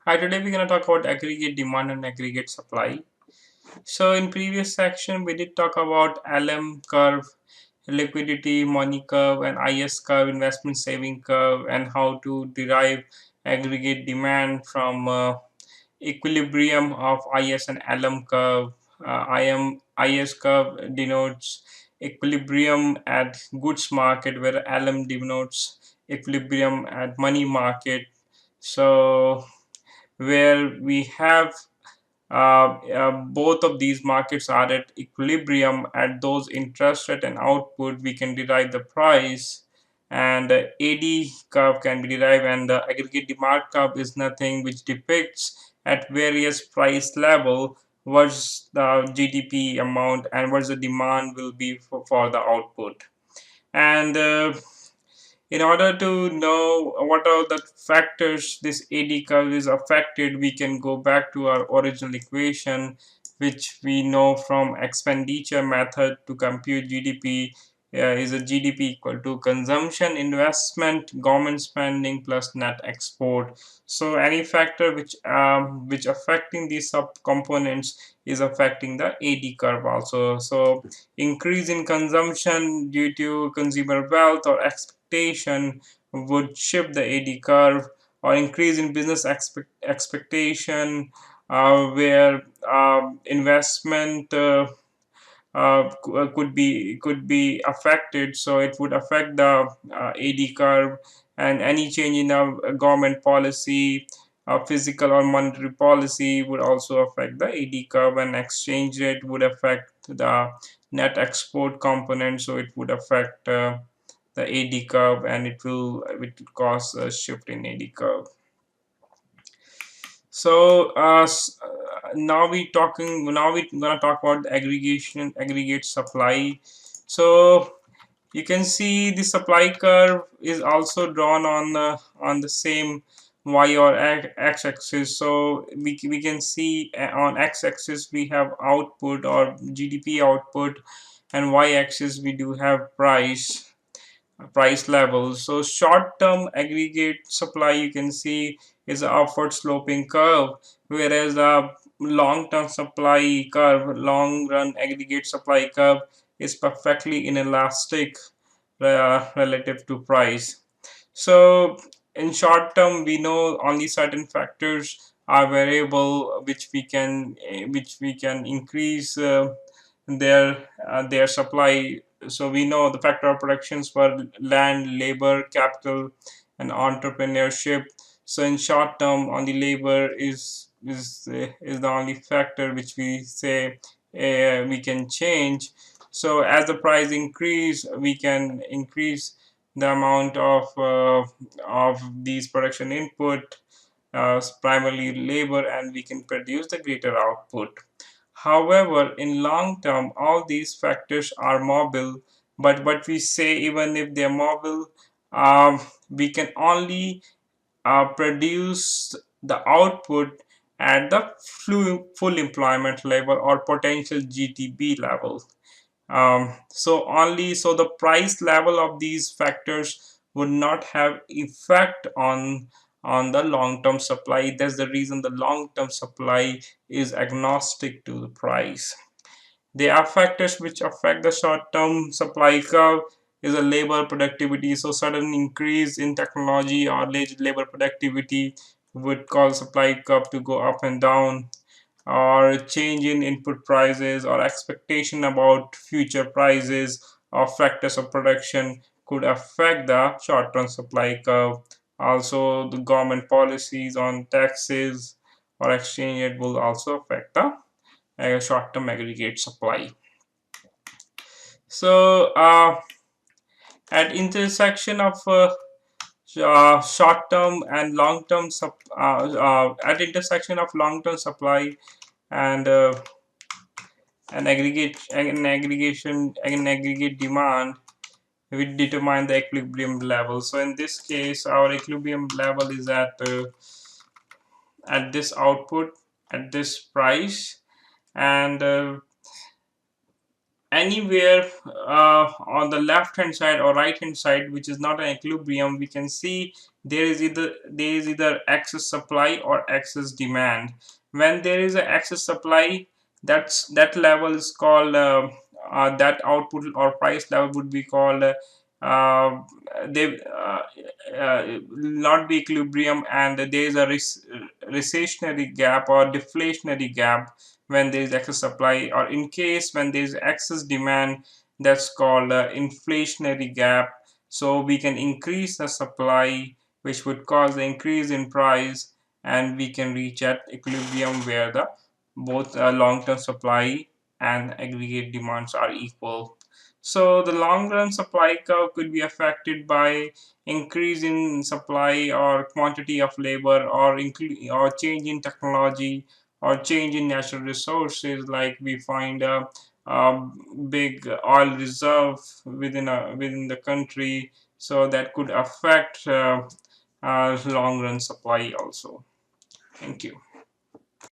Hi, today we're going to talk about aggregate demand and aggregate supply. So in previous section, we did talk about LM curve, liquidity, money curve, and IS curve, investment saving curve, and how to derive aggregate demand from equilibrium of IS and LM curve. IS curve denotes equilibrium at goods market, where LM denotes equilibrium at money market. So where we have both of these markets are at equilibrium at those interest rate and output, we can derive the price, and the AD curve can be derived, and the aggregate demand curve is nothing which depicts at various price level what's the GDP amount and what's the demand will be for the output. And in order to know what are the factors this AD curve is affected, we can go back to our original equation, which we know from expenditure method to compute GDP. Is a GDP equal to consumption, investment, government spending plus net export. So any factor which affecting these subcomponents is affecting the AD curve also. So increase in consumption due to consumer wealth or expectation would shift the AD curve, or increase in business expectation where investment could be affected, so it would affect the AD curve. And any change in government policy, physical or monetary policy would also affect the AD curve, and exchange rate would affect the net export component, so it would affect the AD curve, and it will cause a shift in AD curve. So now we're gonna talk about the aggregate supply. So you can see the supply curve is also drawn on the same y or x-axis. So we can see on x-axis we have output or GDP output, and y-axis we do have price levels. So short term aggregate supply, you can see, is an upward sloping curve, whereas the long term supply curve, long run aggregate supply curve, is perfectly inelastic relative to price. So in short term, we know only certain factors are variable which we can increase their supply. So we know the factor of productions for land, labor, capital, and entrepreneurship. So in short term, only labor is the only factor which we say we can change. So as the price increase, we can increase the amount of these production input, primarily labor, and we can produce the greater output. However, in long term, all these factors are mobile, but what we say, even if they are mobile, we can only produce the output at the full employment level or potential GDP level. So the price level of these factors would not have effect on the long-term supply. That's the reason the long-term supply is agnostic to the price. There are factors which affect the short-term supply curve is a labor productivity. So sudden increase in technology or labor productivity would cause supply curve to go up and down, or change in input prices or expectation about future prices or factors of production could affect the short-term supply curve. Also, the government policies on taxes or exchange rate will also affect the short-term aggregate supply. So, at intersection of short-term and long-term at intersection of long-term supply and an aggregate demand, we determine the equilibrium level. So in this case, our equilibrium level is at this output, at this price, and anywhere on the left hand side or right hand side which is not an equilibrium, we can see there is either excess supply or excess demand. When there is an excess supply, that level is called that output or price level would be called uh, they not be equilibrium, and there is a recessionary gap or deflationary gap when there is excess supply, or in case when there is excess demand, that's called inflationary gap. So we can increase the supply, which would cause the increase in price, and we can reach at equilibrium where the both long-term supply and aggregate demands are equal. So the long run supply curve could be affected by increase in supply or quantity of labor, or change in technology, or change in natural resources, like we find a big oil reserve within the country, so that could affect long run supply also. Thank you.